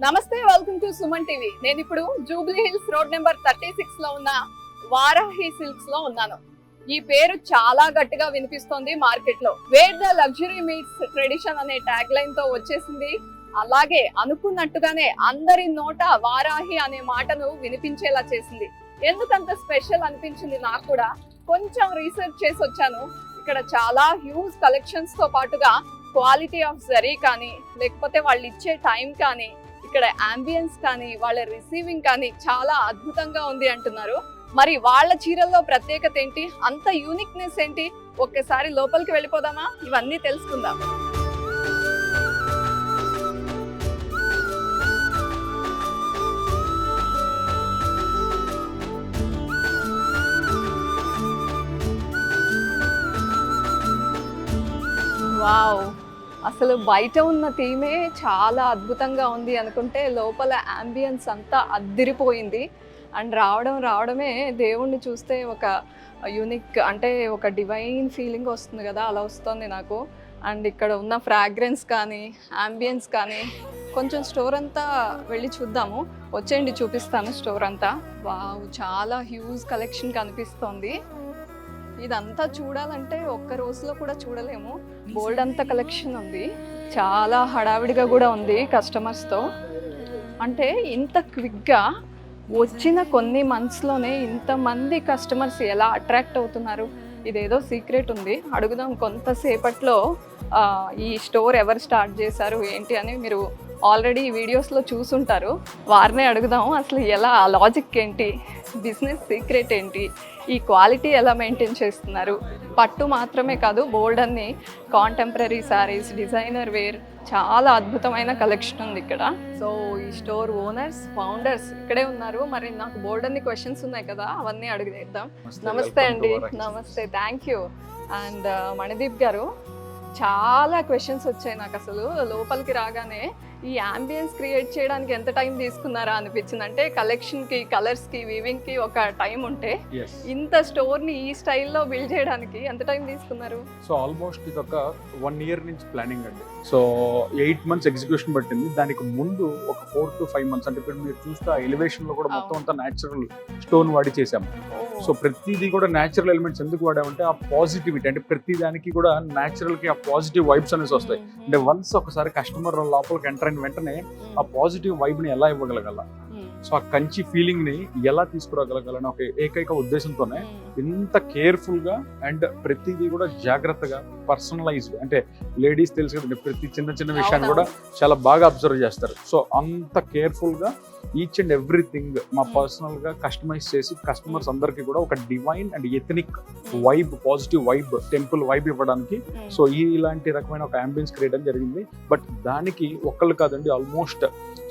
నమస్తే, welcome to Suman TV. నేను ఇప్పుడు జూబ్లీ హిల్స్ రోడ్ నెంబర్ 36 లో ఉన్న వారాహి సిల్క్స్ లో ఉన్నాను. ఈ పేరు చాలా గట్టిగా వినిపిస్తోంది మార్కెట్ లో. Where the luxury meets tradition అనే ట్యాగ్ లైన్ తో వచ్చేసింది. అలాగే అనుకున్నట్టుగానే అందరి నోట వారాహి అనే మాటను వినిపించేలా చేసింది. ఎందుకంత స్పెషల్ అనిపించింది నాకు కూడా. కొంచెం రీసెర్చ్ చేసి వచ్చాను. ఇక్కడ చాలా హ్యూజ్ కలెక్షన్స్ తో పాటుగా క్వాలిటీ ఆఫ్ జరీ కానీ, లేకపోతే వాళ్ళు ఇచ్చే టైం కానీ, ఇక్కడ అంబియన్స్ కానీ, వాళ్ళ రిసీవింగ్ కానీ చాలా అద్భుతంగా ఉంది అంటున్నారు. మరి వాళ్ళ చీరల్లో ప్రత్యేకత ఏంటి, అంత యూనిక్నెస్ ఏంటి, ఒక్కసారి లోపలికి వెళ్ళిపోదామా? ఇవన్నీ తెలుసుకుందాం. వావ్, అసలు బయట ఉన్న థీమే చాలా అద్భుతంగా ఉంది అనుకుంటే లోపల అంబియన్స్ అంతా అద్దిరిపోయింది. అండ్ రావడమే దేవుణ్ణి చూస్తే ఒక యూనిక్, అంటే ఒక డివైన్ ఫీలింగ్ వస్తుంది కదా, అలా వస్తుంది నాకు. అండ్ ఇక్కడ ఉన్న ఫ్రాగ్రెన్స్ కానీ, అంబియన్స్ కానీ, కొంచెం స్టోర్ అంతా వెళ్ళి చూద్దాము. వచ్చేయండి, చూపిస్తాను స్టోర్ అంతా. వావ్, చాలా హ్యూజ్ కలెక్షన్ కనిపిస్తోంది. ఇదంతా చూడాలంటే ఒక్క రోజులో కూడా చూడలేము. బోల్డ్ అంత కలెక్షన్ ఉంది. చాలా హడావిడిగా కూడా ఉంది కస్టమర్స్తో. అంటే ఇంత క్విక్గా వచ్చిన కొన్ని మంత్స్లోనే ఇంతమంది కస్టమర్స్ ఎలా అట్రాక్ట్ అవుతున్నారు, ఇదేదో సీక్రెట్ ఉంది. అడుగుదాం కొంతసేపట్లో. ఈ స్టోర్ ఎవరు స్టార్ట్ చేశారు ఏంటి అని మీరు ఆల్రెడీ వీడియోస్లో చూసుంటారు. వారినే అడుగుదాం, అసలు ఎలా, లాజిక్ ఏంటి, బిజినెస్ సీక్రెట్ ఏంటి, ఈ క్వాలిటీ ఎలా మెయింటైన్ చేస్తున్నారు. పట్టు మాత్రమే కాదు, బోల్డ్ అన్ని కాంటెంపరీ శారీస్, డిజైనర్ వేర్, చాలా అద్భుతమైన కలెక్షన్ ఉంది ఇక్కడ. సో ఈ స్టోర్ ఓనర్స్, ఫౌండర్స్ ఇక్కడే ఉన్నారు. మరి నాకు బోల్డ్ అన్ని క్వశ్చన్స్ ఉన్నాయి కదా, అవన్నీ అడిగేద్దాం. నమస్తే అండి. నమస్తే, థ్యాంక్ యూ. అండ్ మణిదీప్ గారు, చాలా క్వశ్చన్స్ వచ్చాయి నాకు. అసలు లోపలికి రాగానే ఈ అంబియన్స్ క్రియేట్ చేయడానికి ఎంత టైం తీసుకున్నారా అనిపించింది. అంటే కలెక్షన్కి, కలర్స్కి, వీవింగ్కి ఒక టైం ఉంటే ఇంత స్టోర్ని ఈ స్టైల్లో బిల్డ్ చేయడానికి ఎంత టైం తీసుకున్నారు? సో ఆల్మోస్ట్ ఇది ఒక 1 year నుంచి ప్లానింగ్ అండి. సో 8 months ఎగ్జిక్యూషన్ పట్టింది. దానికి ముందు ఒక 4 to 5 months, అంటే ఇప్పుడు మీరు చూస్తే ఆ ఎలివేషన్ లో కూడా మొత్తం అంతా న్యాచురల్ స్టోన్ వాడి చేసాము. సో ప్రతిదీ కూడా న్యాచురల్ ఎలిమెంట్స్ ఎందుకు వాడామంటే ఆ పాజిటివిటీ, అంటే ప్రతి దానికి కూడా న్యాచురల్ కి ఆ పాజిటివ్ వైబ్స్ అనేసి వస్తాయి. అంటే వన్స్ ఒకసారి కస్టమర్ లోపలికి ఎంటర్ అయిన వెంటనే ఆ పాజిటివ్ వైబ్ ని ఎలా ఇవ్వగలగాల, సో ఆ కంచి ఫీలింగ్ ని ఎలా తీసుకురాగలగాలని ఒక ఏకైక ఉద్దేశంతోనే ఇంత కేర్ఫుల్ గా అండ్ ప్రతిదీ కూడా జాగ్రత్తగా పర్సనలైజ్డ్, అంటే లేడీస్ తెలుసు కదండి, ప్రతి చిన్న విషయాన్ని కూడా చాలా బాగా అబ్జర్వ్ చేస్తారు. సో అంత కేర్ఫుల్ గా ఈచ్ అండ్ ఎవ్రీథింగ్ మా పర్సనల్ గా కస్టమైజ్ చేసి కస్టమర్స్ అందరికి కూడా ఒక divine and ethnic vibe, positive vibe, temple vibe ఇవ్వడానికి సో ఇలాంటి రకమైన ఒక అంబియన్స్ క్రియేట్ అని జరిగింది. బట్ దానికి ఒక్కళ్ళు కాదండి, ఆల్మోస్ట్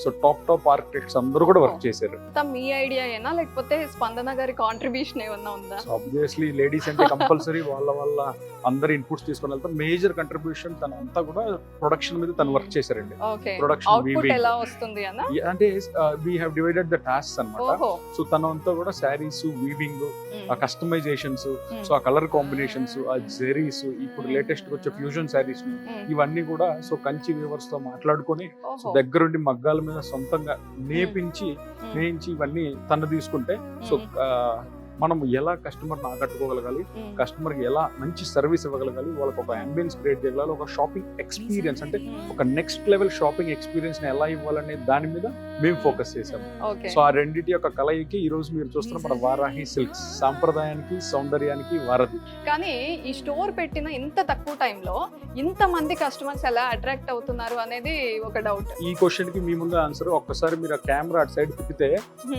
సో టాప్ ఆర్కిటెక్ట్స్ అందరూ కూడా వర్క్ చేశారు. మీ ఐడియా ఏనా, లేకపోతే స్పందన గారి కాంట్రిబ్యూషన్ ఏమన్నా ఉందా? ఆబ్వియస్లీ లేడీస్ అంటే కంపల్సరీ వాళ్ళ అందరి ఇన్పుట్స్ తీసుకొని వెళ్తాం. మేజర్ కంట్రిబ్యూషన్ తన అంతా కూడా ప్రొడక్షన్ మీద తను వర్క్ చేశారండి. ప్రొడక్షన్ ఎలా వస్తుంది అంటే we have divided the tasks అన్నమాట. సో తనంతా కూడా శారీస్, వీవింగ్, ఆ కస్టమైజేషన్స్, సో ఆ కలర్ కాంబినేషన్స్, ఆ జెరీస్, ఇప్పుడు లేటెస్ట్ వచ్చే ఫ్యూజన్ శారీస్, ఇవన్నీ కూడా సో కంచి వీవర్స్ తో మాట్లాడుకొని దగ్గరుండి మగ్గాల మీద సొంతంగా నేయించి ఇవన్నీ తను తీసుకుంటే సో మనం ఎలా కస్టమర్ని ఆకట్టుకోగలగాలి, కస్టమర్కి ఎలా మంచి సర్వీస్ ఇవ్వగలగాలి, వాళ్ళకి ఒక అంబియన్స్ క్రియేట్ చేయగలగాలి, ఒక షాపింగ్ ఎక్స్పీరియన్స్, అంటే ఒక నెక్స్ట్ లెవెల్ షాపింగ్ ఎక్స్పీరియన్స్ ని ఎలా ఇవ్వాలనే దాని మీద మేము ఫోకస్ చేసాము. సో ఆ రెండింటి యొక్క కలయికి ఈ రోజు మీరు చూస్తున్న మన వారాహి సిల్క్స్, సాంప్రదాయానికి సౌందర్యానికి వారధి. కానీ ఈ స్టోర్ పెట్టిన ఇంత తక్కువ టైంలో ఇంత మంది కస్టమర్స్ ఎలా అట్రాక్ట్ అవుతున్నారు అనేది ఒక డౌట్. ఈ క్వశ్చన్ కి మీ ముందు ఆన్సర్, ఒక్కసారి మీరు ఆ కెమెరా అటు సైడ్ తిప్పితే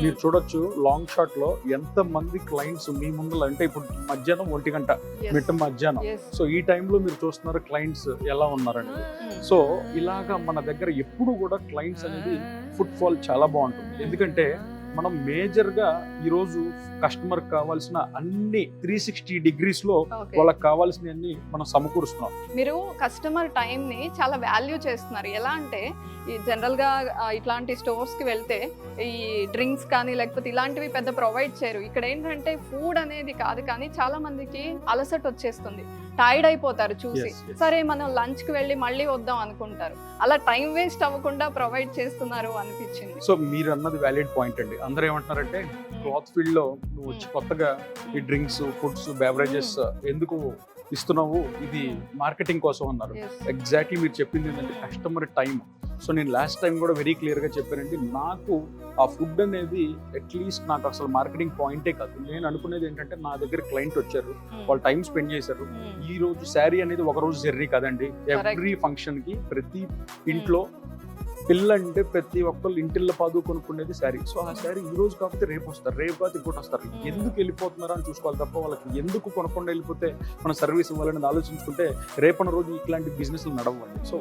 మీరు చూడొచ్చు లాంగ్ షాట్ లో ఎంత మంది క్లయింట్స్ మీ ముందు, అంటే ఇప్పుడు మధ్యాహ్నం 1 గంట మిట్ట మధ్యాహ్నం, సో ఈ టైంలో మీరు చూస్తున్నారు క్లయింట్స్ ఎలా ఉన్నారండి. సో ఇలాగా మన దగ్గర ఎప్పుడు కూడా క్లయింట్స్ అనేది ఫుట్ ఫాల్ చాలా బాగుంటుంది. ఎందుకంటే మనం మేజర్ గా ఈ రోజు కస్టమర్ కావాల్సిన అన్ని 360 degrees లో వాళ్ళకి కావాల్సిన అన్ని మనం సమకూరుస్తున్నాం. మీరు కస్టమర్ టైం ని చాలా వాల్యూ చేస్తున్నారు. ఎలా అంటే ఈ జనరల్ గా ఇట్లాంటి స్టోర్స్ కి వెళ్తే ఈ డ్రింక్స్ కానీ లేకపోతే ఇలాంటివి పెద్ద ప్రొవైడ్ చేయరు. ఇక్కడ ఏంటంటే ఫుడ్ అనేది కాదు, కానీ చాలా మందికి అలసట వచ్చేస్తుంది. టైర్డ్ అయిపోతారు చూసి. Yes, yes. సరే మనం లంచ్ కి వెళ్ళి మళ్ళీ వద్దాం అనుకుంటారు. అలా టైం వేస్ట్ అవ్వకుండా ప్రొవైడ్ చేస్తున్నారు అనిపించింది. సో మీరు అన్నది వ్యాలిడ్ పాయింట్ అండి. అందరూ ఏమంటున్నారంటే క్లాత్ ఫీల్డ్ లో నువ్వు వచ్చి కొత్తగా ఈ డ్రింక్స్, ఫుడ్స్, బెవరేజెస్ ఎందుకు ఇస్తున్నావు, ఇది మార్కెటింగ్ కోసం అన్నారు. Yes. ఎగ్జాక్ట్లీ మీరు చెప్పింది ఏంటంటే కస్టమర్ టైం. సో నేను లాస్ట్ టైం కూడా వెరీ క్లియర్గా చెప్పానండి, నాకు ఆ ఫుడ్ అనేది అట్లీస్ట్ నాకు అసలు మార్కెటింగ్ పాయింటే కాదు. నేను అనుకునేది ఏంటంటే నా దగ్గర క్లయింట్ వచ్చారు, వాళ్ళు టైం స్పెండ్ చేశారు. ఈ రోజు శారీ అనేది ఒక రోజు జర్నీ కదండి. ఎవ్రీ ఫంక్షన్ కి ప్రతి ఇంట్లో పిల్ల అంటే ప్రతి ఒక్కళ్ళు ఇంటిల్లో పాదు కొనుక్కునేది శారీ. సో ఆ శారీ ఈ రోజు కాకపోతే రేపు వస్తారు, రేపు కాకపోతే ఇంకోటి వస్తారు. ఎందుకు వెళ్ళిపోతున్నారో అని చూసుకోవాలి తప్ప వాళ్ళకి ఎందుకు కొనకుండా వెళ్ళిపోతే మన సర్వీస్ ఇవ్వాలని ఆలోచించుకుంటే రేపటి రోజు ఇట్లాంటి బిజినెస్లు నడవండి. సో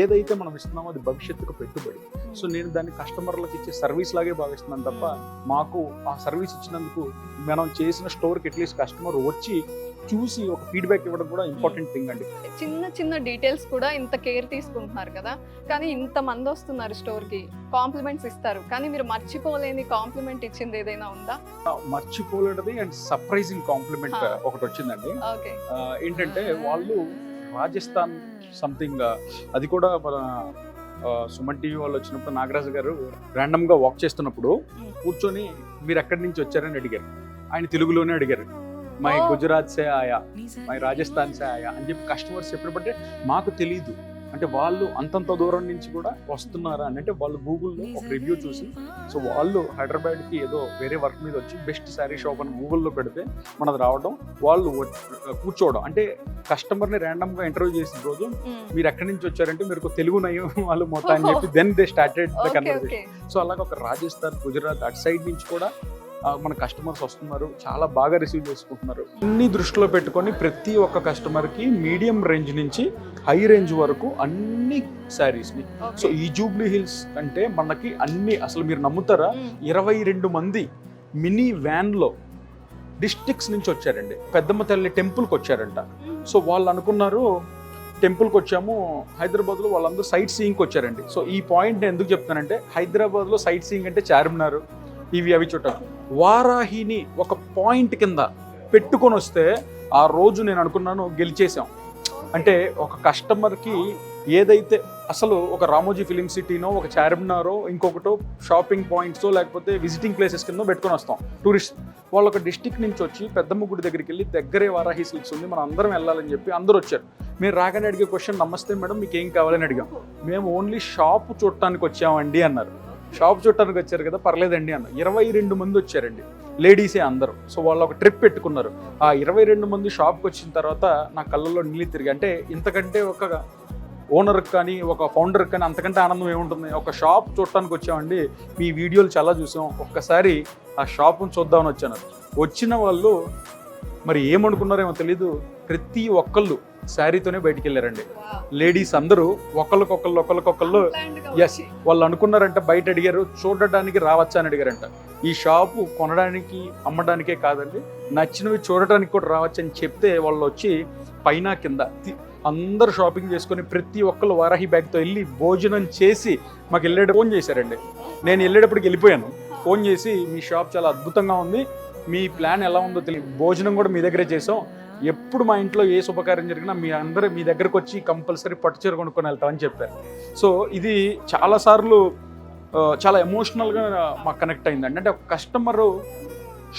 ఏదైతే మనం ఇస్తున్నామో అది భవిష్యత్తుకు పెట్టుబడి. సో నేను దాన్ని కస్టమర్లకు ఇచ్చే సర్వీస్ లాగే భావిస్తున్నాను తప్ప మాకు ఆ సర్వీస్ ఇచ్చినందుకు మనం చేసిన స్టోర్కి అట్లీస్ట్ కస్టమర్ వచ్చి చూసి ఒక ఫీడ్బ్యాక్ ఇవ్వడం కూడా ఇంపార్టెంట్ థింగ్ అండి. చిన్న చిన్న డీటెయిల్స్ కూడా ఇంత కేర్ తీసుకుంటున్నారు కదా, కానీ ఇంత మంది వస్తున్నారు స్టోర్ కి, కాంప్లిమెంట్స్ ఇస్తారు, కానీ మీరు మర్చిపోలేని కాంప్లిమెంట్ ఇచ్చింది ఏదైనా ఉందా? మర్చిపోలేనిది అండ్ సర్ప్రైజింగ్ కాంప్లిమెంట్ ఒకటి వచ్చిందండి. ఓకే. ఏంటంటే వాళ్ళు రాజస్థాన్ సంథింగ్, అది కూడా మన సుమన్ టీవీ వాళ్ళు వచ్చినప్పుడు నాగరాజు గారు ర్యాండమ్ గా వాక్ చేస్తున్నప్పుడు కూర్చొని మీరు ఎక్కడి నుంచి వచ్చారని అడిగారు. ఆయన తెలుగులోనే అడిగారు, మై గుజరాత్ సే ఆయా, మై రాజస్థాన్ సే ఆయా అని చెప్పి కస్టమర్స్ చెప్పినప్పుడే మాకు తెలియదు అంటే వాళ్ళు అంతంత దూరం నుంచి కూడా వస్తున్నారా అని. అంటే వాళ్ళు గూగుల్లో ఒక రివ్యూ చూసి, సో వాళ్ళు హైదరాబాద్కి ఏదో వేరే వర్క్ మీద వచ్చి బెస్ట్ శారీ షాప్ అని గూగుల్లో పెడితే మనది రావడం, వాళ్ళు కూర్చోవడం. అంటే కస్టమర్ని ర్యాండమ్గా ఇంటర్వ్యూ చేసిన రోజు మీరు ఎక్కడి నుంచి వచ్చారంటే మీరు తెలుగు నయం వాళ్ళు మొత్తం అని చెప్పి then they started the conversation. So అలాగే ఒక రాజస్థాన్, గుజరాత్ అటు సైడ్ నుంచి కూడా మన కస్టమర్స్ వస్తున్నారు, చాలా బాగా రిసీవ్ చేసుకుంటున్నారు. అన్ని దృష్టిలో పెట్టుకొని ప్రతి ఒక్క కస్టమర్కి మీడియం రేంజ్ నుంచి హై రేంజ్ వరకు అన్ని శారీస్ని. సో ఈ జూబ్లీ హిల్స్ అంటే మనకి అన్ని, అసలు మీరు నమ్ముతారా, 22 మంది మినీ వ్యాన్లో డిస్ట్రిక్ట్స్ నుంచి వచ్చారండి. పెద్దమ్మ తల్లి టెంపుల్కి వచ్చారంట. సో వాళ్ళు అనుకున్నారు టెంపుల్కి వచ్చాము, హైదరాబాద్లో వాళ్ళందరూ సైట్ సీయింగ్కి వచ్చారండి. సో ఈ పాయింట్ ఎందుకు చెప్తానంటే హైదరాబాద్లో సైట్ సీయింగ్ అంటే చార్మినార్ అవి చూడాలి. వారాహిని ఒక పాయింట్ కింద పెట్టుకొని వస్తే ఆ రోజు నేను అనుకున్నాను గెలిచేసాం. అంటే ఒక కస్టమర్కి ఏదైతే అసలు ఒక రామోజీ ఫిలిం సిటీనో, ఒక చార్మినారో, ఇంకొకటో షాపింగ్ పాయింట్సో లేకపోతే విజిటింగ్ ప్లేసెస్ కింద పెట్టుకొని వస్తాం టూరిస్ట్. వాళ్ళు ఒక డిస్టిక్ నుంచి వచ్చి పెద్దమ్మ గుడి దగ్గరికి వెళ్ళి దగ్గరే వారాహి సిల్క్స్ ఉంది, మనం అందరం వెళ్ళాలని చెప్పి అందరూ వచ్చారు. మీరు రాగానే అడిగే క్వశ్చన్, నమస్తే మేడం మీకు ఏం కావాలని అడిగాం. మేము ఓన్లీ షాప్ చూడటానికి వచ్చామండి అన్నారు. షాప్ చూడటానికి వచ్చారు కదా, పర్లేదండి అన్న. 22 మంది వచ్చారండి, లేడీసే అందరూ. సో వాళ్ళు ఒక ట్రిప్ పెట్టుకున్నారు. ఆ 22 మంది షాప్కి వచ్చిన తర్వాత నా కళ్ళల్లో నీళ్ళు తిరిగి, అంటే ఇంతకంటే ఒక ఓనర్కి కానీ ఒక ఫౌండర్కి కానీ అంతకంటే ఆనందం ఏముంటుంది. ఒక షాప్ చూడటానికి వచ్చామండి, మీ వీడియోలు చాలా చూసాం, ఒక్కసారి ఆ షాప్ను చూద్దామని వచ్చాను. వచ్చిన వాళ్ళు మరి ఏమనుకున్నారేమో తెలీదు, ప్రతి ఒక్కళ్ళు శారీతోనే బయటికి వెళ్ళారండి. లేడీస్ అందరూ ఒకళ్ళకొకళ్ళు ఎస్ వాళ్ళు అనుకున్నారంట, బయట అడిగారు చూడటానికి రావచ్చా అని అడిగారంట. ఈ షాపు కొనడానికి అమ్మడానికే కాదండి, నచ్చినవి చూడటానికి కూడా రావచ్చు అని చెప్తే వాళ్ళు వచ్చి పైన కింద అందరూ షాపింగ్ చేసుకొని ప్రతి ఒక్కళ్ళు వారాహి బ్యాగ్తో వెళ్ళి భోజనం చేసి మాకు వెళ్ళేటప్పుడు ఫోన్ చేశారండి. నేను వెళ్ళేటప్పటికి వెళ్ళిపోయాను. ఫోన్ చేసి మీ షాప్ చాలా అద్భుతంగా ఉంది, మీ ప్లాన్ ఎలా ఉందో తెలియదు, భోజనం కూడా మీ దగ్గరే చేసాం, ఎప్పుడు మా ఇంట్లో ఏ శుభకార్యం జరిగినా మీ దగ్గరకు వచ్చి కంపల్సరీ పట్టుచీర కొనుక్కొని వెళ్తామని చెప్పారు. సో ఇది చాలాసార్లు చాలా ఎమోషనల్గా మాకు కనెక్ట్ అయిందండి. అంటే ఒక కస్టమరు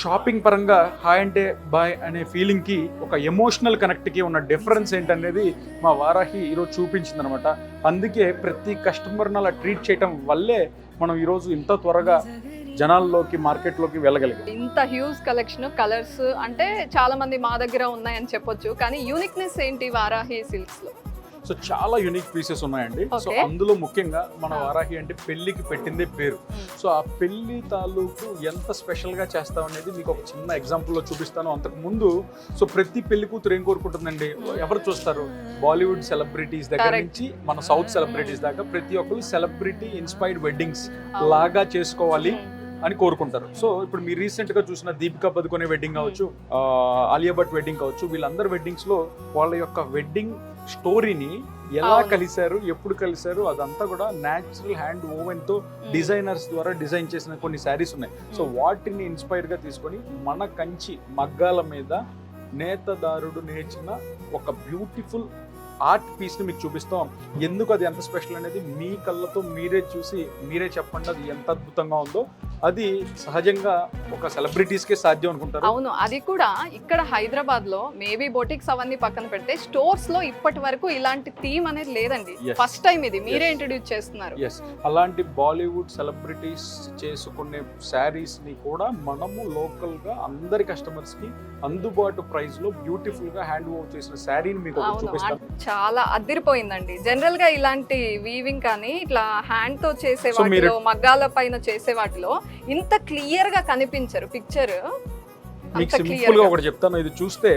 షాపింగ్ పరంగా హాయ్ అంటే బాయ్ అనే ఫీలింగ్కి, ఒక ఎమోషనల్ కనెక్ట్కి ఉన్న డిఫరెన్స్ ఏంటనేది మా వారాహి ఈరోజు చూపించింది అనమాట. అందుకే ప్రతి కస్టమర్ని అలా ట్రీట్ చేయటం వల్లే మనం ఈరోజు ఇంత త్వరగా జనాల్లోకి, మార్కెట్లోకి వెళ్ళగలిగాం. ఇంత హ్యూజ్ కలెక్షన్, కలర్స్ అంటే చాలా మంది మా దగ్గర ఉన్నాయని చెప్పొచ్చు, కానీ యూనిక్నెస్ ఏంటి వారాహి సిల్క్స్ లో? సో చాలా యూనిక్ పీసెస్ ఉన్నాయండి. సో అందులో ముఖ్యంగా మన వారాహి అంటే పెళ్లికి పెట్టిందే పేరు. సో ఆ పెళ్లి తాలూకు ఎంత స్పెషల్గా చేస్తాం అనేది మీకు ఒక చిన్న ఎగ్జాంపుల్లో చూపిస్తాను. అంతకు ముందు సో ప్రతి పెళ్లి కూతురు ఏం కోరుకుంటుందండి, ఎవరు చూస్తారు, బాలీవుడ్ సెలబ్రిటీస్ దగ్గర నుంచి మన సౌత్ సెలబ్రిటీస్ దాకా ప్రతి ఒక్కరు సెలబ్రిటీ ఇన్స్పైర్డ్ వెడ్డింగ్స్ లాగా చేసుకోవాలి అని కోరుకుంటారు. సో ఇప్పుడు మీరు రీసెంట్గా చూసిన దీపికా పదుకొనే వెడ్డింగ్ కావచ్చు, ఆలియా భట్ వెడ్డింగ్ కావచ్చు, వీళ్ళందరి వెడ్డింగ్స్లో వాళ్ళ యొక్క వెడ్డింగ్ స్టోరీని ఎలా కలిశారు, ఎప్పుడు కలిశారు, అదంతా కూడా న్యాచురల్ హ్యాండ్ ఓవెన్తో డిజైనర్స్ ద్వారా డిజైన్ చేసిన కొన్ని శారీస్ ఉన్నాయి. సో వాటిని ఇన్స్పైర్గా తీసుకొని మన కంచి మగ్గాల మీద నేతదారుడు నేర్చిన ఒక బ్యూటిఫుల్ ఆర్ట్ పీస్ని మీకు చూపిస్తాం. ఎందుకు అది ఎంత స్పెషల్ అనేది మీ కళ్ళతో మీరే చూసి మీరే చెప్పండి అది ఎంత అద్భుతంగా ఉందో. అది సహజంగా ఒక సెలబ్రిటీస్కే సాధ్యం అనుకుంటారు. అవును, అది కూడా ఇక్కడ హైదరాబాద్ లో మేబీ బొటిక్స్ అవన్నీ పక్కన పెడితే స్టోర్స్ లో ఇప్పటి వరకు ఇలాంటి థీమ్ అనేది లేదండి. Yes. ఫస్ట్ టైం ఇది మీరే Yes. ఇంట్రడ్యూస్ చేస్తున్నారు. ఎస్, అలాంటి బాలీవుడ్ సెలబ్రిటీస్ చేసుకునే శారీస్ ని కూడా మనము లోకల్ గా అందరి కస్టమర్స్ కి అందుబాటు ప్రైస్ లో బ్యూటిఫుల్ గా హ్యాండ్ ఓవర్ చేసిన శారీని మీకు ఒకటి అవును, చూపిస్తాను. చాలా అదిరిపోయిందండి. జనరల్ గా ఇలాంటి వీవింగ్ కానీ ఇట్లా హ్యాండ్ తో చేసే So వాటిలో మగ్గాల పైన చేసే వాటిలో ఇంత క్లియర్ గా కనిపించరు పిక్చర్. మీకు సింపుల్ గా ఒకటి చెప్తాను, ఇది చూస్తే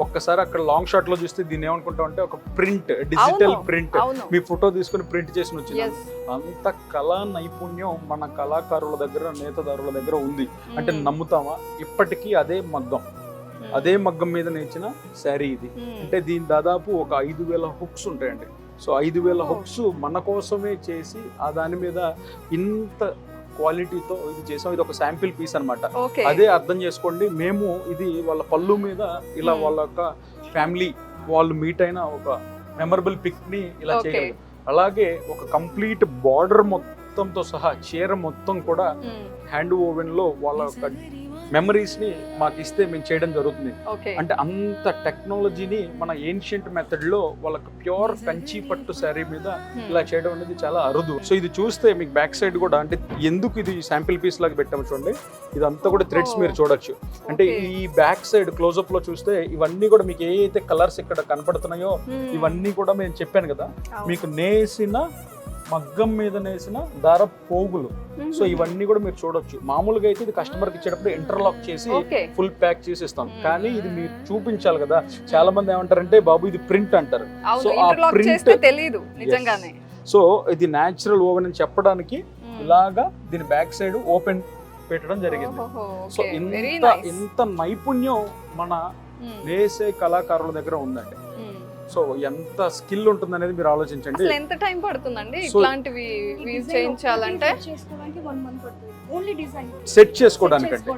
ఒక్కసారి అక్కడ లాంగ్ షాట్ లో చూస్తే దీన్ని ఏమనుకుంటాం అంటే ఒక ప్రింట్, డిజిటల్ ప్రింట్, మీ ఫోటో తీసుకుని ప్రింట్ చేసి వచ్చింది. అంత కళా నైపుణ్యం మన కళాకారుల దగ్గర, నేతదారుల దగ్గర ఉంది అంటే నమ్ముతామా? ఇప్పటికీ అదే మగ్గం మీద నేర్చిన శారీ ఇది. అంటే దీని దాదాపు ఒక 5,000 హుక్స్ ఉంటాయండి. సో 5,000 హుక్స్ మన కోసమే చేసి ఆ దాని మీద ఇంత క్వాలిటీతో ఇది చేసాం. ఇది ఒక శాంపిల్ పీస్ అన్నమాట. అదే అర్థం చేసుకోండి, మేము ఇది వాళ్ళ పళ్ళు మీద ఇలా వాళ్ళ యొక్క ఫ్యామిలీ వాళ్ళు మీట్ అయిన ఒక మెమరబుల్ పిక్ ని ఇలా చేయగలిగాం. అలాగే ఒక కంప్లీట్ బార్డర్ మొత్తంతో సహా చీర మొత్తం కూడా హ్యాండ్ ఓవెన్ లో వాళ్ళ యొక్క మెమరీస్ ని మాకు ఇస్తే మేము చేయడం జరుగుతుంది. అంటే అంత టెక్నాలజీని మన ఏన్షియంట్ మెథడ్ లో వాళ్ళకి ప్యూర్ కంచి పట్టు శారీ మీద ఇలా చేయడం అనేది చాలా అరుదు. సో ఇది చూస్తే మీకు బ్యాక్ సైడ్ కూడా అంటే ఎందుకు ఇది శాంపిల్ పీస్ లాగా పెట్టాము చూడండి, ఇదంతా కూడా థ్రెడ్స్ మీరు చూడొచ్చు. అంటే ఈ బ్యాక్ సైడ్ క్లోజ్అప్ లో చూస్తే ఇవన్నీ కూడా మీకు ఏ అయితే కలర్స్ ఇక్కడ కనపడుతున్నాయో ఇవన్నీ కూడా నేను చెప్పాను కదా, మీకు నేసిన మగ్గం మీద నేసిన దార పోగులు. సో ఇవన్నీ కూడా మీరు చూడొచ్చు. మామూలుగా అయితే ఇది కస్టమర్ కి ఇచ్చేటప్పుడు ఇంటర్లాక్ చేసి ఫుల్ ప్యాక్ చేసి ఇస్తాం, కానీ ఇది మీరు చూపించాలి కదా. చాలా మంది ఏమంటారంటే బాబు ఇది ప్రింట్ అంటారు. సో ఆ ప్రింట్ తెలీదు నిజంగానే. సో ఇది న్యాచురల్ ఓవెన్ అని చెప్పడానికి ఇలాగా దీని బ్యాక్ సైడ్ ఓపెన్ పెట్టడం జరిగింది. సో ఇంత నైపుణ్యం మన నేసే కళాకారుల దగ్గర ఉందండి. సో ఎంత స్కిల్ ఉంటుంది అనేది మీరు ఆలోచించండి. ఎంత టైం పడుతుందండి ఇట్లాంటివి చేయించాలంటే? సెట్ చేసుకోవడానికి అండి.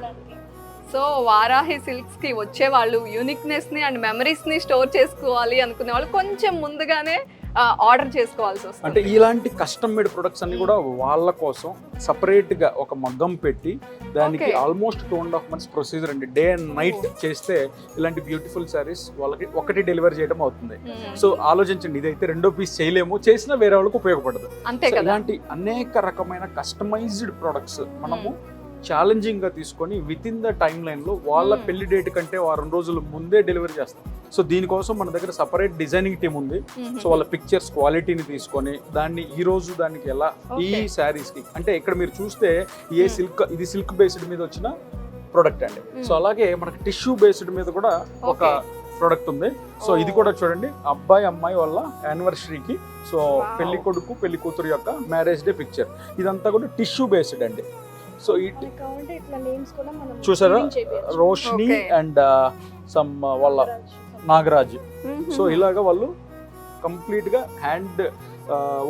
సో వారాహి సిల్క్స్ కి వచ్చే వాళ్ళు యూనిక్నెస్ ని అండ్ మెమరీస్ ని స్టోర్ చేసుకోవాలి అనుకునే వాళ్ళు కొంచెం ముందుగానే ఆర్డర్ చేసుకోవాల్సి వస్తుంది. అంటే ఇలాంటి కస్టమ్ మేడ్ ప్రొడక్ట్స్ అన్ని కూడా వాళ్ళ కోసం సపరేట్ గా ఒక మగ్గం పెట్టి దానికి ఆల్మోస్ట్ 2.5 months ప్రొసీజర్ అండి. డే అండ్ నైట్ చేస్తే ఇలాంటి బ్యూటిఫుల్ సారీస్ వాళ్ళకి ఒకటి డెలివరీ చేయడం అవుతుంది. సో ఆలోచించండి, ఇదైతే రెండో పీస్ చేయలేము, చేసినా వేరే వాళ్ళకి ఉపయోగపడదు. అంతే కదా. ఇలాంటి అనేక రకమైన కస్టమైజ్డ్ ప్రొడక్ట్స్ మనము ఛాలెంజింగ్ గా తీసుకొని with in the time line లో వాళ్ళ పెళ్లి డేట్ కంటే 1 రోజుల ముందే డెలివరీ చేస్తాం. సో దీనికోసం మన దగ్గర సపరేట్ డిజైనింగ్ టీమ్ ఉంది. సో వాళ్ళ పిక్చర్స్ క్వాలిటీని తీసుకొని దాన్ని ఈ రోజు దానికి ఎలా ఈ శారీస్ కి అంటే ఇక్కడ మీరు చూస్తే ఇది సిల్క్ బేస్డ్ మీద వచ్చిన ప్రొడక్ట్ అండి. సో అలాగే మనకి టిష్యూ బేస్డ్ మీద కూడా ఒక ప్రొడక్ట్ ఉంది. సో ఇది కూడా చూడండి, అబ్బాయి అమ్మాయి వాళ్ళ యానివర్సరీకి సో పెళ్లి కొడుకు పెళ్లి కూతురు యొక్క మ్యారేజ్ డే పిక్చర్. ఇదంతా కూడా టిష్యూ బేస్డ్ అండి. సో చూసారా, రోష్ని అండ్ సమ్ వాళ్ళ నాగరాజ్. సో ఇలాగా వాళ్ళు కంప్లీట్ గా హ్యాండ్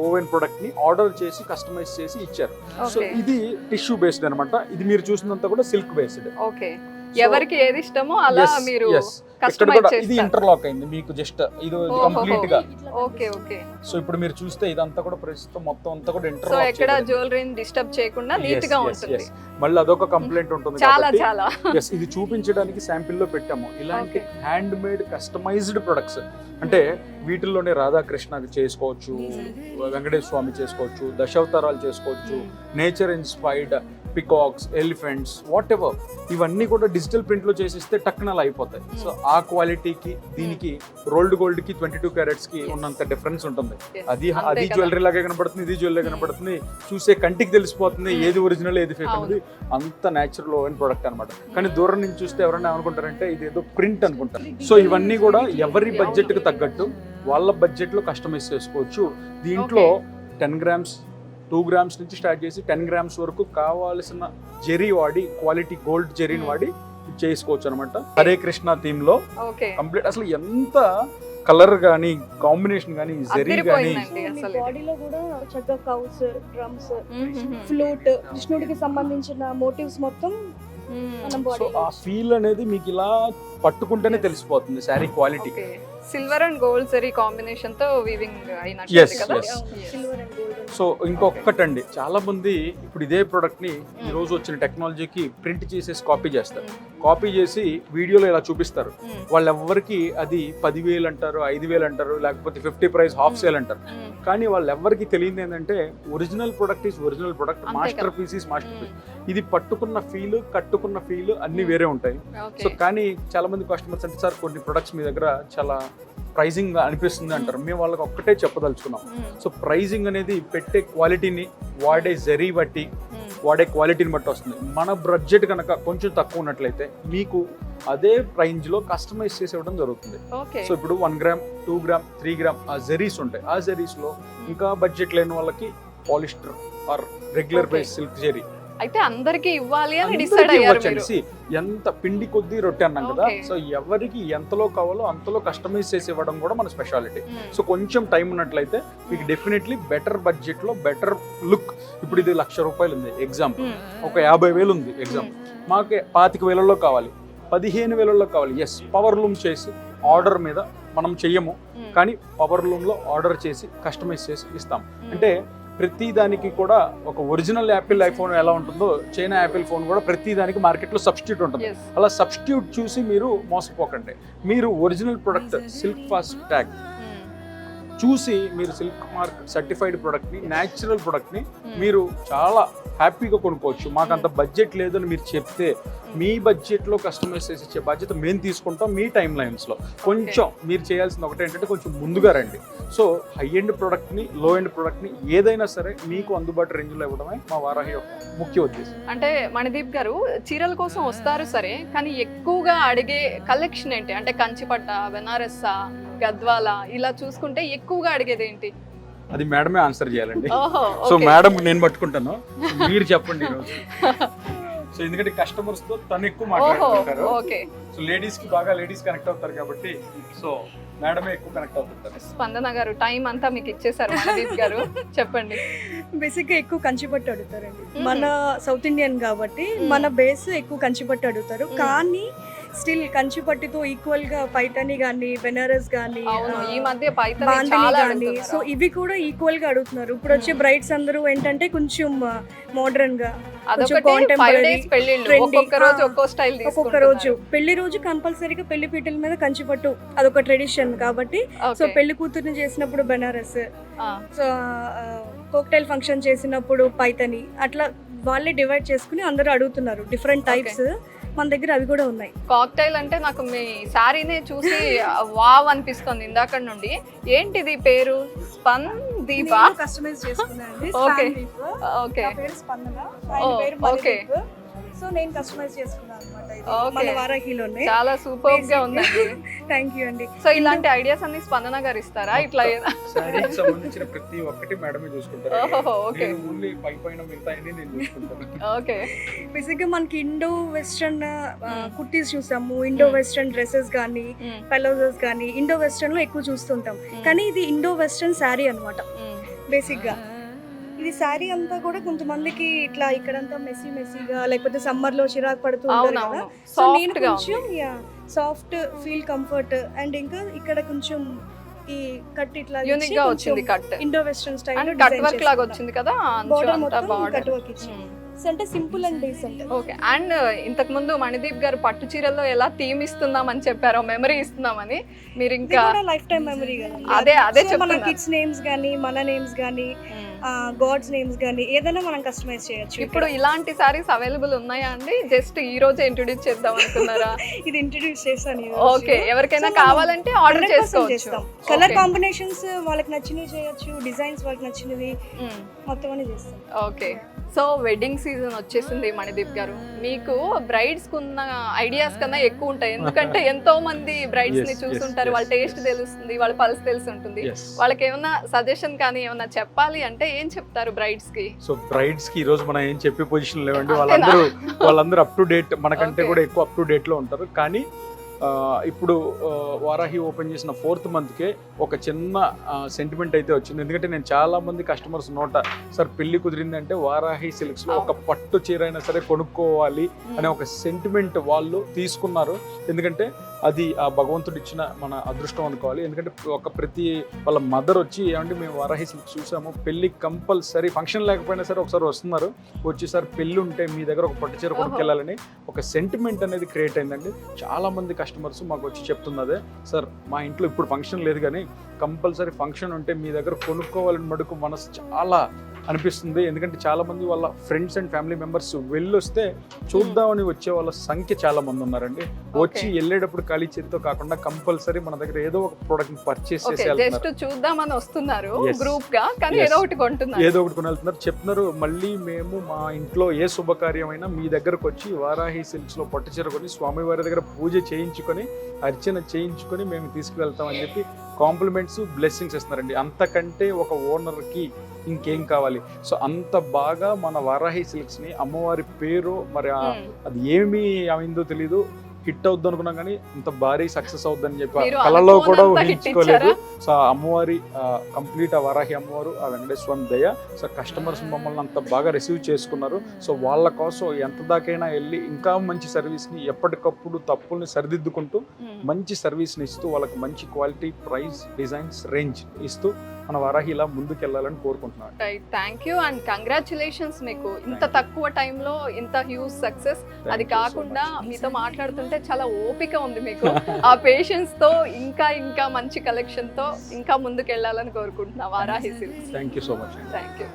ఓవెన్ ప్రొడక్ట్ ని ఆర్డర్ చేసి కస్టమైజ్ చేసి ఇచ్చారు. సో ఇది టిష్యూ బేస్డ్ అనమాట. ఇది మీరు చూసినంత కూడా సిల్క్ బేస్డ్. ఎవరికి ఏది ఇష్టమో అలా మీరు ఇది ఇంటర్లాక్ అయింది మీకు జస్ట్ ఇది కంప్లీట్ గా. సో ఇప్పుడు మీరు చూస్తే ఇదంతా కూడా ప్రస్తుతం మొత్తం అంతా కూడా ఇంటర్లాక్. సో ఎక్కడ జ్యువెలరీని డిస్టర్బ్ చేయకుండా నీట్ గా ఉంటుంది. మళ్ళీ అదొక కంప్లైంట్ ఉంటుంది కాబట్టి ఇది చూపించడానికి శాంపిల్ లో పెట్టాము. ఇలాంటి హ్యాండ్ మేడ్ కస్టమైజ్డ్ ప్రొడక్ట్స్ అంటే వీటిల్లోనే రాధాకృష్ణ చేసుకోవచ్చు, వెంకటేశ్వర స్వామి చేసుకోవచ్చు, దశావతారాలు చేసుకోవచ్చు, nature inspired peacocks, elephants, what ever ఇవన్నీ కూడా డిజిటల్ ప్రింట్ లో చేసిస్తే టక్కున అయిపోతాయి. సో ఆ క్వాలిటీకి దీనికి రోల్డ్ గోల్డ్ కి 22 క్యారెట్స్ కి ఉన్నంత డిఫరెన్స్ ఉంటుంది. అది జ్యువెలరీ లాగే కనపడుతుంది, ఇది జ్యువెలరీ కనపడుతుంది, చూసే కంటికి తెలిసిపోతుంది ఏది ఒరిజినల్ ఏది ఫేక్ అనేది. అంత న్యాచురల్ ఓవెన్ ప్రొడక్ట్ అనమాట. కానీ దూరం నుంచి చూస్తే ఎవరైనా అనుకుంటారంటే ఇది ఏదో ప్రింట్ అనుకుంటారు. సో ఇవన్నీ కూడా ఎవరి బడ్జెట్ కి తగ్గట్టు వాళ్ళ బడ్జెట్ లో కస్టమైజ్ చేసుకోవచ్చు. దీంట్లో 10 grams 2 grams నుంచి స్టార్ట్ చేసి 10 grams వరకు కావాల్సిన జెరీ వాడి క్వాలిటీ గోల్డ్ జెరీని వాడి చేసుకోవచ్చు అనమాట. హరే కృష్ణ థీమ్ లో కంప్లీట్ అసలు ఎంత కలర్ గానీ కాంబినేషన్ గానీ జెరీ గానీ బాడీలో కూడా చక్కగా కౌస్, డ్రమ్స్, ఫ్లూట్, కృష్ణుడికి సంబంధించిన మోటివ్స్ మొత్తం మనం సో బాడీ ఆ ఫీల్ అనేది మీకు ఇలా పట్టుకుంటేనే తెలిసిపోతుంది sari quality. Silver and gold zari combination తో వీవింగ్ Yes, అయినట్టు కదా. yes. Silver and gold so ఇంకొకటండి, చాలా మంది ఇప్పుడు ఇదే ప్రోడక్ట్ ని ఈ రోజు వచ్చిన టెక్నాలజీకి ప్రింట్ చేసేసి కాపీ చేస్తారు. కాపీ చేసి వీడియోలో ఇలా చూపిస్తారు. వాళ్ళెవ్వరికి అది 10,000 అంటారు, 5,000 అంటారు, లేకపోతే 50 ప్రైస్ హాఫ్ సేల్ అంటారు. కానీ వాళ్ళెవ్వరికి తెలియదు ఏంటంటే original product is original product, అంతే మాస్టర్ కదా. Piece is master piece. ఇది పట్టుకున్న ఫీల్, కట్టుకున్న ఫీల్ అన్ని వేరే ఉంటాయి. So okay. కానీ చాలా మంది కస్టమర్స్ అంటే సార్ కొన్ని ప్రొడక్ట్స్ మీ దగ్గర చాలా ప్రైజింగ్ అనిపిస్తుంది అంటారు. మేము వాళ్ళకి ఒక్కటే చెప్పదలుచుకున్నాం. సో ప్రైజింగ్ అనేది పెట్టే క్వాలిటీని, వాడే జరీ బట్టి, వాడే క్వాలిటీని బట్టి వస్తుంది. మన బడ్జెట్ కనుక కొంచెం తక్కువ ఉన్నట్లయితే మీకు అదే రేంజ్లో కస్టమైజ్ చేసి ఇవ్వడం జరుగుతుంది. ఓకే. సో ఇప్పుడు 1 గ్రామ్, 2 గ్రామ్, 3 గ్రామ్ ఆ జరీస్ ఉంటాయి. ఆ జరీస్లో ఇంకా బడ్జెట్ లేని వాళ్ళకి polyester or regular Okay. Base silk zari అయితే అందరికి ఇవ్వాలి అని అందరికీ డిసైడ్ అయ్యారు ఇవ్వచ్చండి. మీరు. See, ఎంత పిండి కొద్దీ రొట్టె అన్నాం కదా. Okay. సో ఎవరికి ఎంతలో కావాలో అంతలో కస్టమైజ్ చేసి ఇవ్వడం కూడా మన స్పెషాలిటీ. సో కొంచెం టైం ఉన్నట్లయితే మీకు డెఫినెట్లీ బెటర్ బడ్జెట్ లో బెటర్ లుక్. ఇప్పుడు ఇది 1,00,000 రూపాయలు ఉంది ఎగ్జాంపుల్, ఒక 50,000 ఉంది ఎగ్జాంపుల్, మాకు 25,000లో కావాలి, 15,000లో కావాలి. ఎస్, పవర్ లూమ్ చేసి ఆర్డర్ మీద మనం చెయ్యము, కానీ పవర్ లూమ్ లో ఆర్డర్ చేసి కస్టమైజ్ చేసి ఇస్తాం. అంటే ప్రతి దానికి కూడా ఒక ఒరిజినల్ యాపిల్ ఐఫోన్ ఎలా ఉంటుందో చైనా యాపిల్ ఫోన్ కూడా ప్రతి దానికి మార్కెట్లో సబ్స్టిట్యూట్ ఉంటుంది. Yes. అలా సబ్స్టిట్యూట్ చూసి మీరు మోసపోకండి. మీరు original product silk fast tag చూసి మీరు సిల్క్ మార్క్ సర్టిఫైడ్ ప్రొడక్ట్ని, న్యాచురల్ ప్రొడక్ట్ని మీరు చాలా హ్యాపీగా కొనుక్కోవచ్చు. మాకు అంత బడ్జెట్ లేదని మీరు చెప్తే మీ బడ్జెట్లో కస్టమైజ్ చేసి ఇచ్చే బాధ్యత మేము తీసుకుంటాం. మీ టైం లైన్స్లో కొంచెం మీరు చేయాల్సిన ఒకటి ఏంటంటే కొంచెం ముందుగా రండి. సో హై ఎండ్ ప్రొడక్ట్ని, లో ఎండ్ ప్రొడక్ట్ని ఏదైనా సరే మీకు అందుబాటు రేంజ్లో ఇవ్వడమే మా వారాహి యొక్క ముఖ్య ఉద్దేశం. అంటే మణిదీప్ గారు చీరల కోసం వస్తారు సరే, కానీ ఎక్కువగా అడిగే కలెక్షన్ ఏంటి? అంటే కంచిపట్ట, బెనారస్సా, గద్వాల ఇలా చూసుకుంటే ఎక్కువగా అడిగేది ఏంటి? అది మేడమే ఆన్సర్ చేయాలండి. ఓహో, సో ఓకే. మేడం నేను పట్టుకుంటాను, మీరు చెప్పండి ఈరోజు. సో ఎందుకంటే కస్టమర్స్ తో తను ఎక్కువ ఓహో, మాట్లాడుతుంటారు. ఓకే. సో లేడీస్ కి బాగా లేడీస్ కనెక్ట్ అవుతారు కాబట్టి సో మేడమే ఎక్కువ కనెక్ట్ అవుతుంటారు. స్పందన గారు టైం అంతా మీకు ఇచ్చేసారు. మణిదీప్ గారు చెప్పండి. బేసిక్ గా ఎక్కువ కంచిపట్టు అడుగుతారండి. మన సౌత్ ఇండియన్ కాబట్టి మన బేస్ ఎక్కువ కంచిపట్టు అడుగుతారు. కానీ స్టిల్ కంచిపట్టుతో ఈక్వల్ గా పైతాని గానీ, బెనారస్ గానీ, అవును, ఈ మధ్య పైతని బాందిని చాలా గానీ, సో ఇవి కూడా ఈక్వల్ గా అడుగుతున్నారు. ఇప్పుడు వచ్చే బ్రైడ్స్ అందరూ ఏంటంటే కొంచెం మోడర్న్ గా, అదొకటి contemporary, 5 days పెళ్ళిళ్ళు, trendy. ఒక్కొక్క రోజు ఒక్కో స్టైల్ ఒక్కొక్క రోజు పెళ్లి రోజు కంపల్సరీగా పెళ్లి పీటల మీద కంచిపట్టు అదొక ట్రెడిషన్ కాబట్టి, సో పెళ్లి కూతుర్ని చేసినప్పుడు బెనారస్, సో కోక్టైల్ ఫంక్షన్ చేసినప్పుడు పైతని, అట్లా వాళ్ళే డివైడ్ చేసుకుని అందరూ అడుగుతున్నారు. డిఫరెంట్ టైప్స్ మన దగ్గర అవి కూడా ఉన్నాయి. కాక్టైల్ అంటే నాకు మీ శారీనే చూసి వావ్ అనిపిస్తుంది ఇందాక నుండి. ఏంటిది పేరు? స్పన్ దీపా? కస్టమైజ్ చేసుకున్నానండి. Okay. స్పాన్ దీప్. ఓకే, నా పేరు స్పందన, Oh, ఆయన పేరు okay. మణిదీప్. సో నేను కస్టమైజ్ చేసుకున్నాను అన్నమాట. ఇది Okay. మన వారాహిలోనే. చాలా సూపర్ గా ఉందండి. థ్యాంక్ యూ అండి. సో ఇలాంటి ఐడియాస్ అన్ని స్పందన గారు ఇస్తారా? ఇట్లా శారీకి సంబంధించిన ప్రతి ఒక్కటి మేడమే చూసుకుంటారు. ఓహో, ఓకే, నేను ఓన్లీ పైన మిగతాయని నేను చూసుకుంటాను. ఓకే. బేసిక్ గా మనకి ఇండో వెస్ట్రన్ కుర్తీస్ చూసాము, ఇండో వెస్ట్రన్ డ్రెస్సెస్ కానీ, పెలోజర్స్ కానీ ఇండో వెస్ట్రన్ లో ఎక్కువ చూస్తుంటాం. కానీ ఇది ఇండో వెస్ట్రన్ శారీ అన్నమాట. బేసిక్ గా ఇది శారీ అంతా కూడా కొంతమందికి ఇట్లా ఇక్కడంతా మెస్సీగా, లేకపోతే సమ్మర్ లో చిరాకు పడుతూ ఉంటారు కదా. అవునవును, సో నేను సాఫ్ట్ గా కొంచెం సాఫ్ట్ ఫీల్ కంఫర్ట్ అండ్ ఇంకా ఇక్కడ కొంచెం ఈ కట్ ఇట్లా యూనిక్ గా వచ్చింది cut. Indo western style and cut work లాగా వచ్చింది కదా, బోర్డర్ అంతా మొత్తం బార్డర్. కట్ వర్క్ ఇచ్చి. సో అంటే simple and decent. Okay. And ఇంతకు ముందు మణిదీప్ గారు పట్టు చీరల్లో ఎలా థీమ్ ఇస్తున్నాం అని చెప్పారో, మెమరీ ఇస్తున్నామని, మీరు ఇంకా లైఫ్ టైం మెమరీ కదా. అదే సో మన చెప్తున్నా. కిడ్స్ నేమ్స్ గానీ, మన నేమ్స్ గానీ, గాడ్స్ నేమ్స్ గానీ ఏదైనా మనం కస్టమైజ్ చేయొచ్చు. ఇప్పుడు ఇలాంటి సారీస్ అవైలబుల్ ఉన్నాయా అండి? జస్ట్ ఈ రోజే ఇంట్రొడ్యూస్ చేద్దాం అనుకున్నారా? ఇది ఇంట్రడ్యూస్ చేశాను. ఓకే, ఎవరికైనా కావాలంటే ఆర్డర్ చేసుకోవచ్చు. కలర్ కాంబినేషన్స్ వాళ్ళకి నచ్చినవి చేయొచ్చు, డిజైన్స్ వాళ్ళకి నచ్చినవి మొత్తం అని చేస్తాం. ఓకే. సో వెడ్డింగ్ సీజన్ వచ్చేసింది మణిదీప్ గారు. మీకు బ్రైడ్స్ కున్న ఐడియాస్ కన్నా ఎక్కువ ఉంటాయి. ఎందుకంటే ఎంతో మంది బ్రైడ్స్ ని Yes, చూస్తుంటారు, yes, వాళ్ళ టేస్ట్ yes. తెలుస్తుంది, వాళ్ళ పల్స్ తెలిసి ఉంటుంది. Yes. వాళ్ళకి ఏమన్నా సజెషన్ కానీ ఏమన్నా చెప్పాలి అంటే ఏం చెప్తారు బ్రైడ్స్ కి? సో బ్రైడ్స్ కి ఈ రోజు మనం ఏం చెప్పే పొజిషన్ లేవండి. అంతేనా? వాళ్ళందరూ అప్ టు డేట్, మనకంటే Okay. కూడా ఎక్కువ అప్ టు డేట్ లో ఉంటారు. కానీ ఇప్పుడు వారాహి ఓపెన్ చేసిన 4th మంత్కే ఒక చిన్న సెంటిమెంట్ అయితే వచ్చింది. ఎందుకంటే నేను చాలా మంది కస్టమర్స్ నోట సార్ పెళ్లి కుదిరిందంటే వారాహి సిల్క్స్లో ఒక పట్టు చీర అయినా సరే కొనుక్కోవాలి అనే ఒక సెంటిమెంట్ వాళ్ళు తీసుకున్నారు. ఎందుకంటే అది ఆ భగవంతుడు ఇచ్చిన మన అదృష్టం అనుకోవాలి. ఎందుకంటే ప్రతి వాళ్ళ మదర్ వచ్చి ఏమంటే మేము వారాహి సిల్క్స్ చూసాము, పెళ్లి కంపల్సరీ ఫంక్షన్ లేకపోయినా సరే ఒకసారి వస్తున్నారు, వచ్చేసారి పెళ్లి ఉంటే మీ దగ్గర ఒక పట్టు చీర కొనుక్కెళ్ళాలని ఒక సెంటిమెంట్ అనేది క్రియేట్ అయిందండి. చాలా మంది కస్టమర్స్ మాకు వచ్చి చెప్తున్నదే సార్ మా ఇంట్లో ఇప్పుడు ఫంక్షన్ లేదు కానీ కంపల్సరీ ఫంక్షన్ ఉంటే మీ దగ్గర కొనుక్కోవాలని మటుకు మనసు చాలా అనిపిస్తుంది. ఎందుకంటే చాలా మంది వాళ్ళ ఫ్రెండ్స్ అండ్ ఫ్యామిలీ మెంబర్స్ వెళ్ళొస్తే చూద్దామని వచ్చే వాళ్ళ సంఖ్య చాలా మంది ఉన్నారండి. వచ్చి వెళ్ళేటప్పుడు ఖాళీ చేతితో కాకుండా కంపల్సరీ మన దగ్గర ఏదో ఒక ప్రోడక్ట్ పర్చేస్ చేసి జస్ట్ చూద్దామని వస్తున్నారు గ్రూప్ గా, కానీ ఏదో ఒకటి కొంటున్నారు, ఏదో ఒకటి కొని వెళ్తున్నారు. చెప్తున్నారు మళ్ళీ మేము మా ఇంట్లో ఏ శుభకార్యమైనా మీ దగ్గరకు వచ్చి వారాహి సిల్క్స్ లో పట్టు చీర కొని స్వామివారి దగ్గర పూజ చేయించుకొని అర్చన చేయించుకొని మేము తీసుకువెళ్తాం అని చెప్పి కాంప్లిమెంట్స్ బ్లెస్సింగ్స్ ఇస్తున్నారండి. అంతకంటే ఒక ఓనర్కి ఇంకేం కావాలి? సో అంత బాగా మన వారాహి సిల్క్స్ని అమ్మవారి పేరు మరి అది ఏమి అయిందో తెలీదు, హిట్ అవుద్ది అనుకున్నాం కానీ ఇంత భారీ సక్సెస్ అవుద్దని చెప్పి కళలో కూడా ఊహించుకోలేదు. సో ఆ అమ్మవారి కంప్లీట్ ఆ వారాహి అమ్మవారు ఆ వెంకటేశ్వర స్వామి దయ. సో కస్టమర్స్ మమ్మల్ని అంత బాగా రిసీవ్ చేసుకున్నారు. సో వాళ్ళ కోసం ఎంత దాకైనా వెళ్ళి ఇంకా మంచి సర్వీస్ని ఎప్పటికప్పుడు తప్పుల్ని సరిదిద్దుకుంటూ మంచి సర్వీస్ని ఇస్తూ వాళ్ళకి మంచి క్వాలిటీ, ప్రైస్, డిజైన్స్, రేంజ్ ఇస్తూ మన వారాహి ఇలా ముందుకు వెళ్ళాలని కోరుకుంటున్నాను. థ్యాంక్ యూ అండ్ కంగ్రాచులేషన్స్ మీకు ఇంత తక్కువ టైంలో ఇంత హ్యూజ్ సక్సెస్. అది కాకుండా మీతో మాట్లాడుతుంటే చాలా ఓపిక ఉంది మీకు. ఆ పేషెన్స్ తో ఇంకా ఇంకా మంచి కలెక్షన్ తో ఇంకా ముందుకు వెళ్ళాలని కోరుకుంటున్నా Varahi silks. Thank you so much. Thank you.